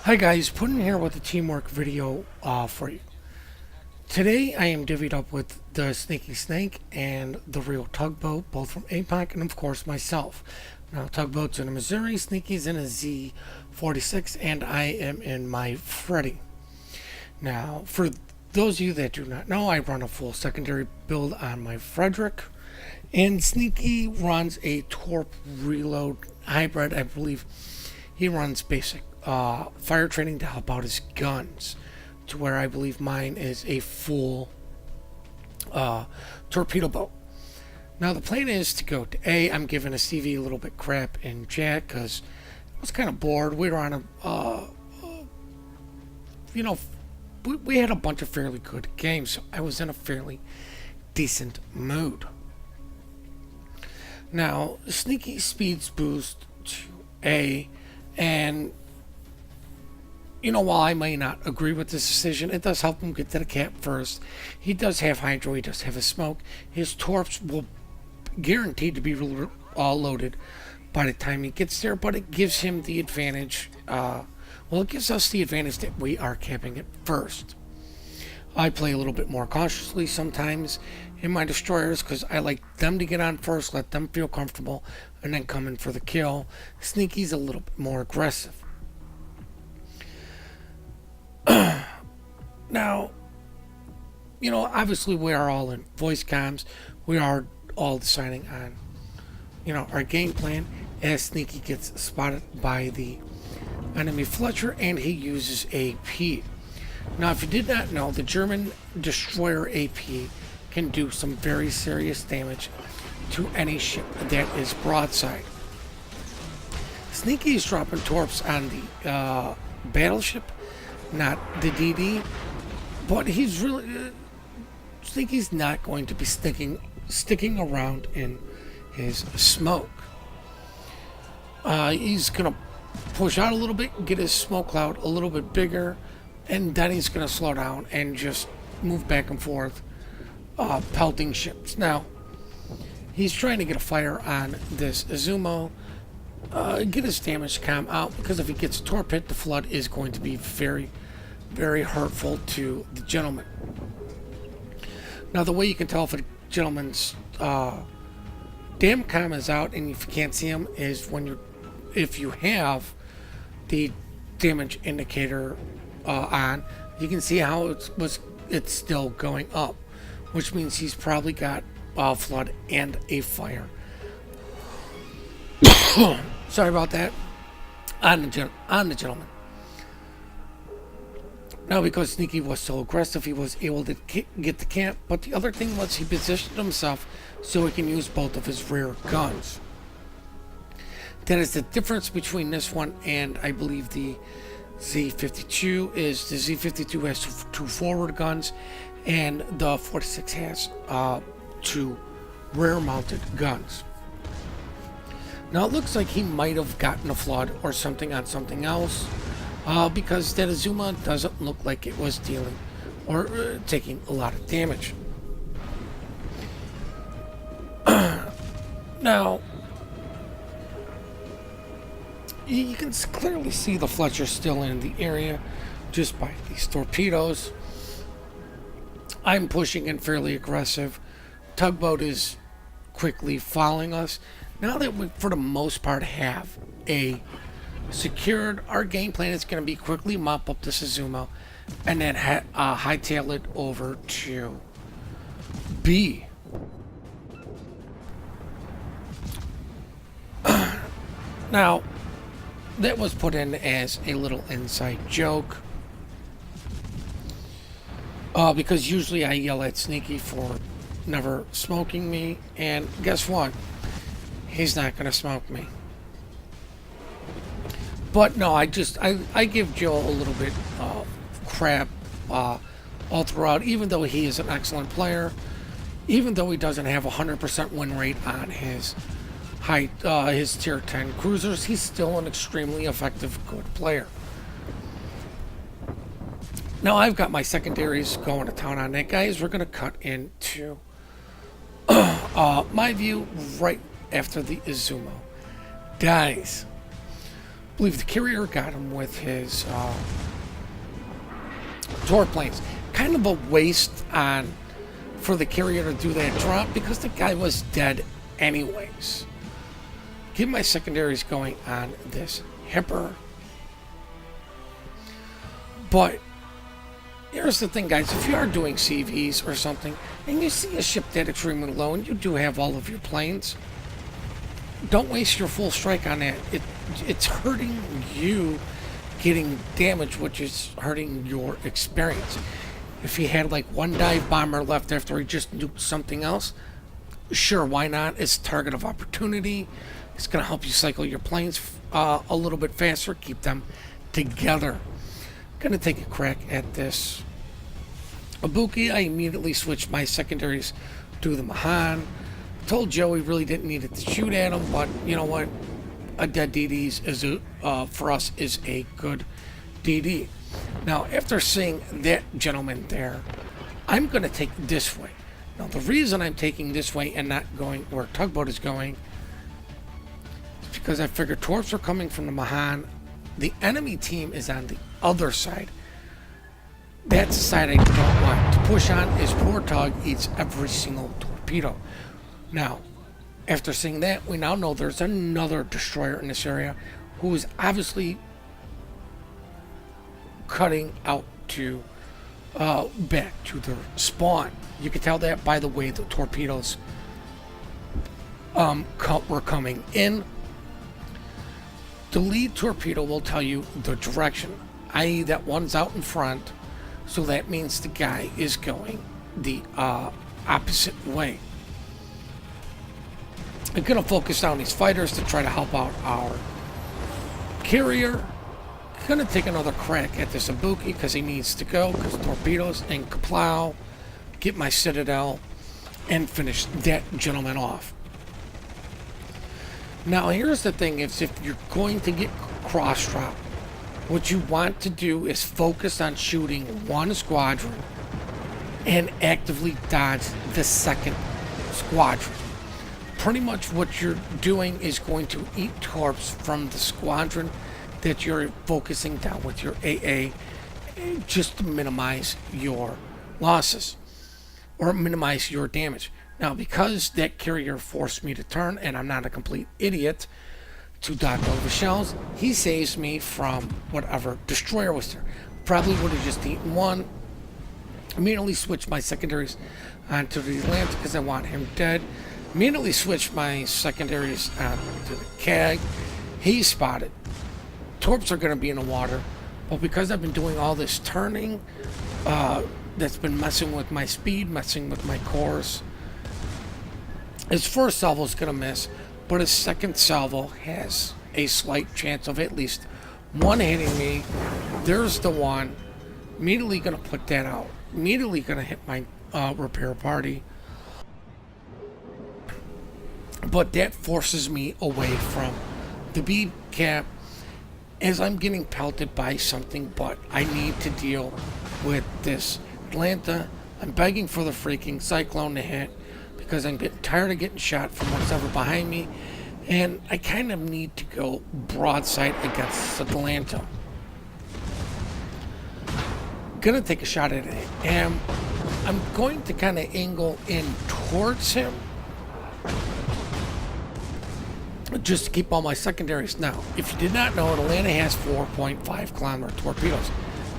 Hi guys, Puddin here with a teamwork video for you. Today I am divvied up with the Sneaky Snake and the real Tugboat, both from APAC and of course myself. Now Tugboat's in a Missouri, Sneaky's in a Z-46, and I am in my Freddy. Now for those of you that do not know, I run a full secondary build on my Frederick, and Sneaky runs a Torp Reload hybrid. I believe he runs basic fire training to help out his guns, to where I believe mine is a full torpedo boat. Now the plan is to go to A. I'm giving a CV a little bit crap in chat because I was kind of bored. We were on we had a bunch of fairly good games, so I was in a fairly decent mood. Now Sneaky speeds boost to A, and while I may not agree with this decision, it does help him get to the cap first. He does have hydro, he does have a smoke. His torps will guaranteed to be loaded by the time he gets there, but it gives him the advantage. It gives us the advantage that we are capping it first. I play a little bit more cautiously sometimes in my destroyers because I like them to get on first, let them feel comfortable, and then come in for the kill. Sneaky's a little bit more aggressive. Now, obviously we are all in voice comms. We are all deciding on, our game plan as Sneaky gets spotted by the enemy Fletcher and he uses AP. Now, if you did not know, the German destroyer AP can do some very serious damage to any ship that is broadside. Sneaky is dropping torps on the battleship, not the DD, but he's really Sneaky's not going to be sticking around in his smoke. He's gonna push out a little bit, get his smoke cloud a little bit bigger, and then he's gonna slow down and just move back and forth, pelting ships. Now he's trying to get a fire on this Izumo, get his damage cam out, because if he gets a torp hit, the flood is going to be very, very hurtful to the gentleman. Now the way you can tell if a gentleman's dam cam is out and if you can't see him is if you have the damage indicator on, you can see how it's still going up, which means he's probably got flood and a fire. Sorry about that. On the gentleman. Now, because Sneaky was so aggressive, he was able to get the camp, but the other thing was he positioned himself so he can use both of his rear guns. That is the difference between this one and I believe the Z-52 is the Z-52 has two forward guns and the 46 has two rear mounted guns. Now it looks like he might have gotten a flood or something on something else, because that Azuma doesn't look like it was dealing or taking a lot of damage. Now, you can clearly see the Fletcher still in the area just by these torpedoes. I'm pushing in fairly aggressive. Tugboat is quickly following us. Now that we, for the most part, have a secured, our game plan is going to be quickly mop up the Suzumo and then hightail it over to B. Now, that was put in as a little inside joke, because usually I yell at Sneaky for never smoking me, and guess what? He's not going to smoke me. But no, I give Joe a little bit of crap all throughout, even though he is an excellent player, even though he doesn't have a 100% win rate on his his tier 10 cruisers, he's still an extremely effective, good player. Now I've got my secondaries going to town on that, guys. We're going to cut into my view right after the Izumo. Guys, believe the carrier got him with his torp planes. Kind of a waste on for the carrier to do that drop because the guy was dead anyways. Get my secondaries going on this hipper. But here's the thing, guys. If you are doing CVs or something and you see a ship that extremely low and you do have all of your planes, don't waste your full strike on that. It's hurting you getting damage, which is hurting your experience. If he had like one dive bomber left after he just nuked something else, sure, why not? It's a target of opportunity. It's going to help you cycle your planes a little bit faster, keep them together. Gonna take a crack at this Ibuki. I immediately switched my secondaries to the Mahan. Told Joe he really didn't need it to shoot at him, but you know what? A dead DD is for us is a good DD. Now, after seeing that gentleman there, I'm gonna take this way. Now, the reason I'm taking this way and not going where Tugboat is going is because I figured torps are coming from the Mahan. The enemy team is on the other side. That's the side I don't want to push on. Is poor Tug eats every single torpedo. Now, after seeing that, we now know there's another destroyer in this area who is obviously cutting out to back to their spawn. You can tell that by the way the torpedoes were coming in. The lead torpedo will tell you the direction, i.e. that one's out in front, so that means the guy is going the opposite way. I'm going to focus on these fighters to try to help out our carrier. Going to take another crack at this Ibuki because he needs to go, because torpedoes and kaplow. Get my citadel and finish that gentleman off. Now, here's the thing, is if you're going to get cross-drop, what you want to do is focus on shooting one squadron and actively dodge the second squadron. Pretty much what you're doing is going to eat torps from the squadron that you're focusing down with your AA just to minimize your losses or minimize your damage. Now, because that carrier forced me to turn, and I'm not a complete idiot, to dodge all the shells, he saves me from whatever destroyer was there. Probably would have just eaten one. Immediately switched my secondaries onto the Atlantic because I want him dead. Immediately switched my secondaries onto the CAG. He's spotted. Torps are going to be in the water, but because I've been doing all this turning, that's been messing with my speed, messing with my course. His first salvo is going to miss, but his second salvo has a slight chance of at least one hitting me. There's the one. Immediately going to put that out. Immediately going to hit my repair party. But that forces me away from the B cap as I'm getting pelted by something, but I need to deal with this Atlanta. I'm begging for the freaking Cyclone to hit because I'm getting tired of getting shot from what's ever behind me, and I kind of need to go broadside against Atlanta. Gonna take a shot at it, and I'm going to kind of angle in towards him just to keep all my secondaries. Now, if you did not know, Atlanta has 4.5 kilometer torpedoes.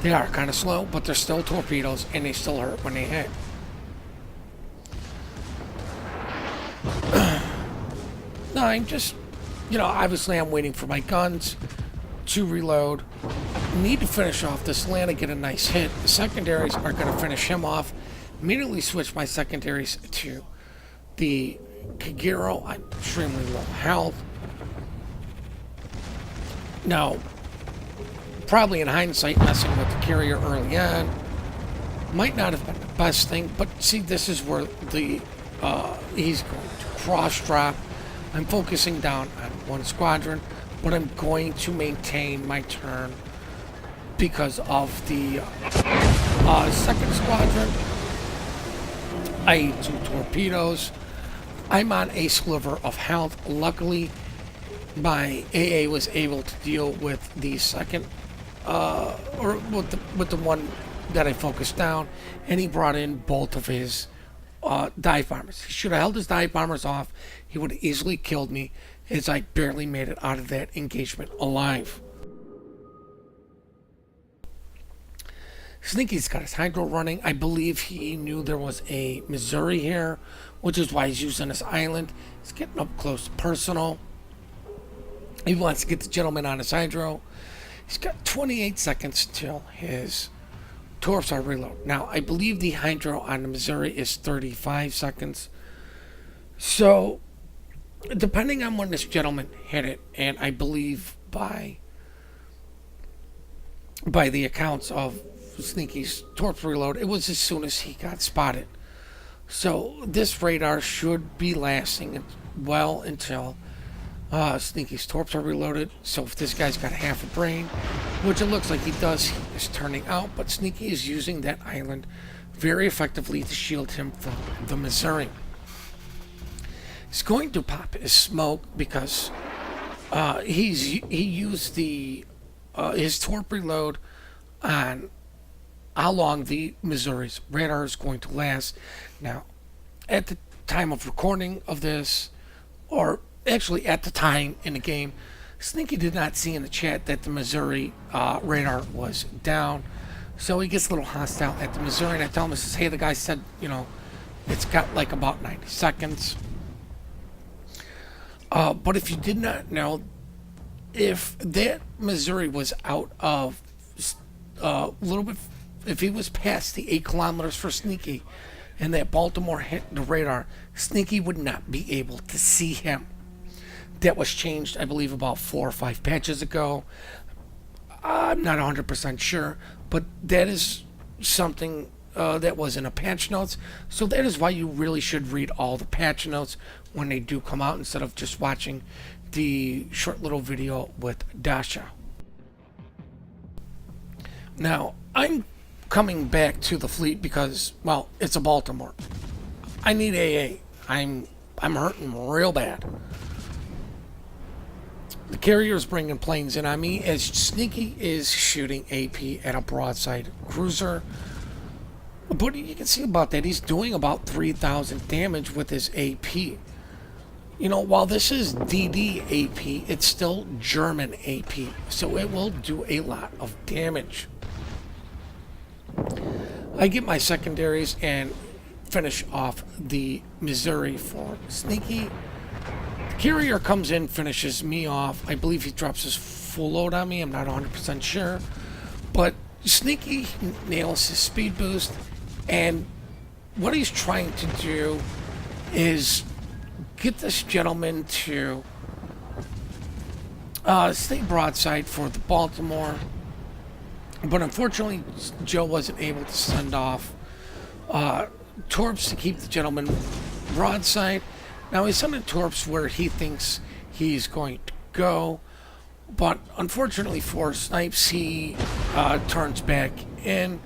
They are kind of slow, but they're still torpedoes, and they still hurt when they hit. No, I'm just, obviously I'm waiting for my guns to reload. Need to finish off this Atlanta, get a nice hit. The secondaries are going to finish him off. Immediately switch my secondaries to the Kagero. I'm extremely low health. Now, probably in hindsight, messing with the carrier early on might not have been the best thing, but see, this is where the he's going to cross drop. I'm focusing down on one squadron, but I'm going to maintain my turn because of the second squadron. I eat 2 torpedoes. I'm on a sliver of health. Luckily, my AA was able to deal with the second, or with the one that I focused down, and he brought in both of his dive bombers. He should have held his dive bombers off. He would have easily killed me, as I barely made it out of that engagement alive. Sneaky's got his hydro running. I believe he knew there was a Missouri here, which is why he's using this island. He's getting up close personal. He wants to get the gentleman on his hydro. He's got 28 seconds till his torps are reload. Now, I believe the hydro on the Missouri is 35 seconds. So, depending on when this gentleman hit it, and I believe by the accounts of Sneaky's torps reload, it was as soon as he got spotted. So this radar should be lasting well until Sneaky's torps are reloaded. So if this guy's got half a brain, which it looks like he does, he is turning out. But Sneaky is using that island very effectively to shield him from the Missouri. He's going to pop his smoke because he used his torp reload on how long the Missouri's radar is going to last. Now, at the time of recording of this, or actually at the time in the game, Sneaky did not see in the chat that the Missouri radar was down. So he gets a little hostile at the Missouri, and I tell him, I says, hey, the guy said, it's got like about 90 seconds. But if you did not know, if that Missouri was out of a little bit, if he was past the 8 kilometers for Sneaky, and that Baltimore hit the radar, Sneaky would not be able to see him. That was changed, I believe, about 4 or 5 patches ago. I'm not 100% sure, but that is something that was in a patch notes. So that is why you really should read all the patch notes when they do come out, instead of just watching the short little video with Dasha. Now, I'm coming back to the fleet because, well, it's a Baltimore. I need AA. I'm hurting real bad. The carrier's bringing planes in on me as Sneaky is shooting AP at a broadside cruiser. But you can see about that, he's doing about 3,000 damage with his AP. While this is DD AP, it's still German AP, so it will do a lot of damage. I get my secondaries and finish off the Missouri for Sneaky. The carrier comes in, finishes me off. I believe he drops his full load on me. I'm not 100% sure. But Sneaky nails his speed boost. And what he's trying to do is get this gentleman to stay broadside for the Baltimore. But unfortunately, Joe wasn't able to send off torps to keep the gentleman broadside. Now, he's sending torps where he thinks he's going to go. But unfortunately for Snipes, he turns back in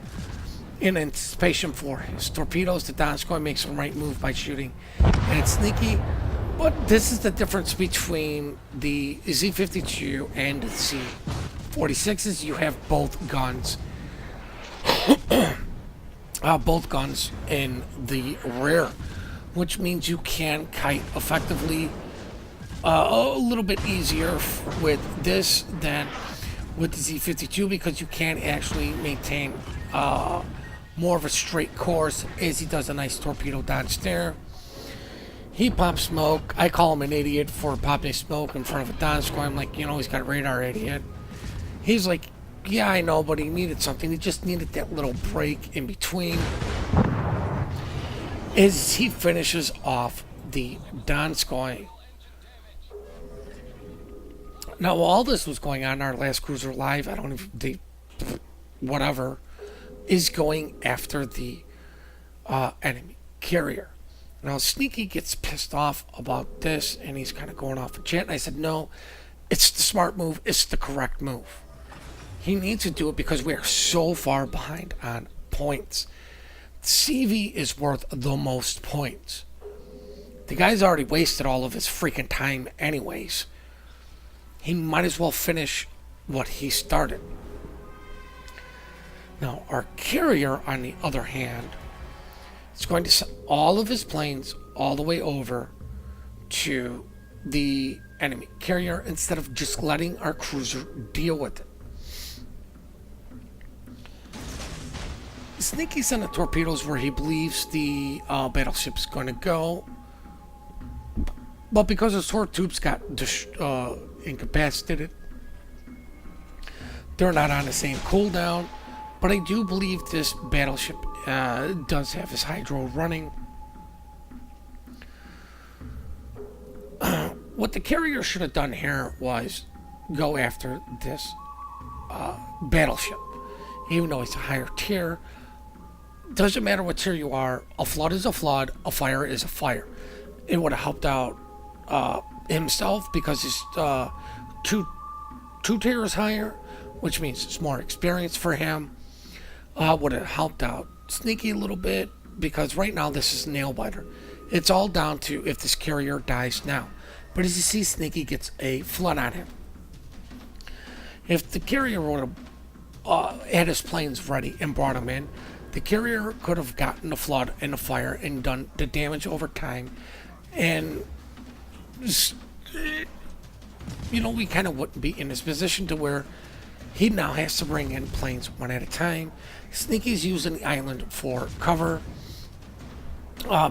anticipation for his torpedoes. The Donskoy makes the right move by shooting at Sneaky. But this is the difference between the Z-52 and the Z-46s. You have both guns. Both guns in the rear, which means you can kite effectively a little bit easier with this than with the Z-52, because you can actually maintain more of a straight course, as he does a nice torpedo dodge there. He pops smoke. I call him an idiot for popping smoke in front of a Donskoy. I'm like, he's got radar, idiot. He's like, yeah, I know, but he needed something. He just needed that little break in between. As he finishes off the Donskoy. Now, while all this was going on, our last cruiser live, I don't even, whatever, is going after the enemy carrier. Now, Sneaky gets pissed off about this, and he's kind of going off a chat. And I said, no, it's the smart move. It's the correct move. He needs to do it because we are so far behind on points. CV is worth the most points. The guy's already wasted all of his freaking time anyways. he might as well finish what he started. Now, our carrier, on the other hand, is going to send all of his planes all the way over to the enemy carrier instead of just letting our cruiser deal with it. Sneaky sent the torpedoes where he believes the battleship's going to go, but because his torque tubes got incapacitated, they're not on the same cooldown. But I do believe this battleship does have his hydro running. What the carrier should have done here was go after this battleship. Even though it's a higher tier, doesn't matter what tier you are, a flood is a flood, a fire is a fire. It would have helped out himself because he's two tiers higher, which means it's more experience for him. Would have helped out Sneaky a little bit because right now this is nail biter. It's all down to if this carrier dies now. But as you see, Sneaky gets a flood on him. If the carrier would have had his planes ready and brought them in, the carrier could have gotten the flood and the fire and done the damage over time. And, we kind of wouldn't be in this position to where he now has to bring in planes one at a time. Sneaky's using the island for cover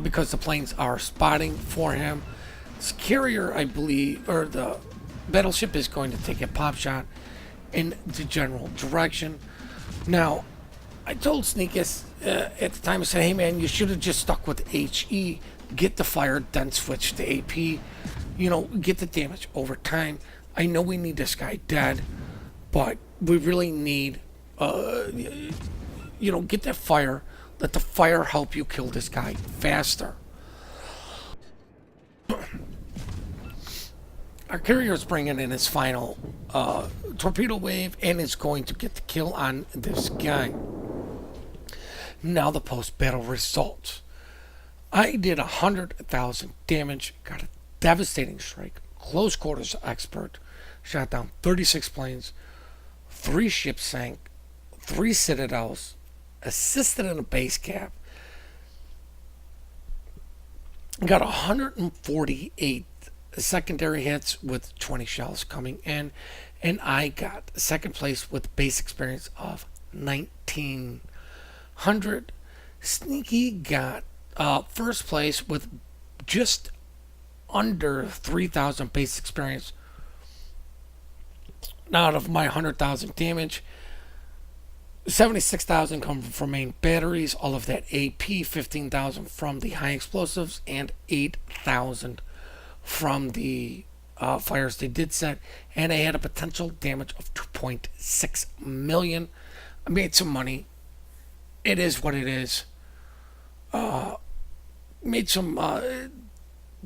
because the planes are spotting for him. This carrier, I believe, or the battleship is going to take a pop shot in the general direction. Now, I told Sneaky at the time, I said, hey man, you should have just stuck with HE, get the fire, then switch to AP, get the damage over time. I know we need this guy dead, but we really need, get that fire, let the fire help you kill this guy faster. Our carrier is bringing in his final torpedo wave and is going to get the kill on this guy. Now the post-battle results. I did 100,000 damage, got a devastating strike, close quarters expert, shot down 36 planes, 3 ships sank, 3 citadels, assisted in a base cap, got 148 secondary hits with 20 shells coming in, and I got second place with base experience of 1900. Sneaky got first place with just under 3,000 base experience. Now, out of my 100,000 damage, 76,000 come from main batteries, all of that AP, 15,000 from the high explosives, and 8,000 from the fires they did set, and I had a potential damage of 2.6 million. I made some money. It is what it is. Made some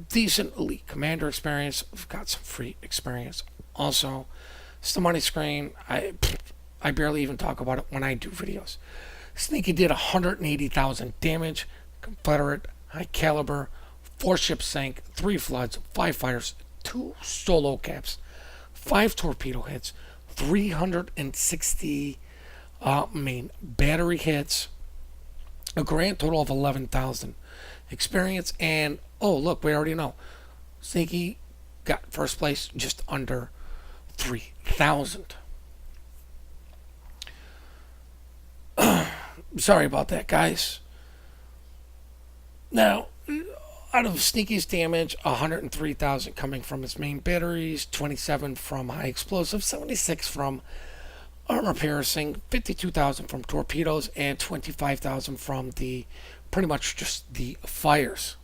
decent elite commander experience. I've got some free experience also. It's the money screen. I barely even talk about it when I do videos. Sneaky did 180,000 damage. Confederate, high caliber, 4 ships sank, 3 floods, 5 fires, 2 solo caps, 5 torpedo hits, 360 main battery hits, a grand total of 11,000 experience, and oh look, we already know Sneaky got first place, just under 3,000. Sorry about that, guys. Now, out of Sneaky's damage, 103,000 coming from his main batteries, 27 from high explosives, 76 from armor piercing, 52,000 from torpedoes, and 25,000 from the pretty much just the fires.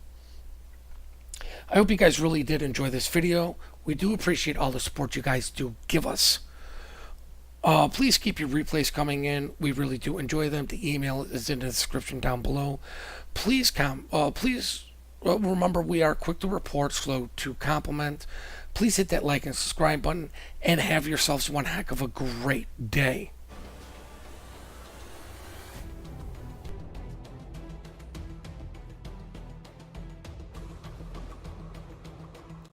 I hope you guys really did enjoy this video. We do appreciate all the support you guys do give us. Please keep your replays coming in. We really do enjoy them. The email is in the description down below. Please remember, we are quick to report, slow to compliment. Please hit that like and subscribe button, and have yourselves one heck of a great day.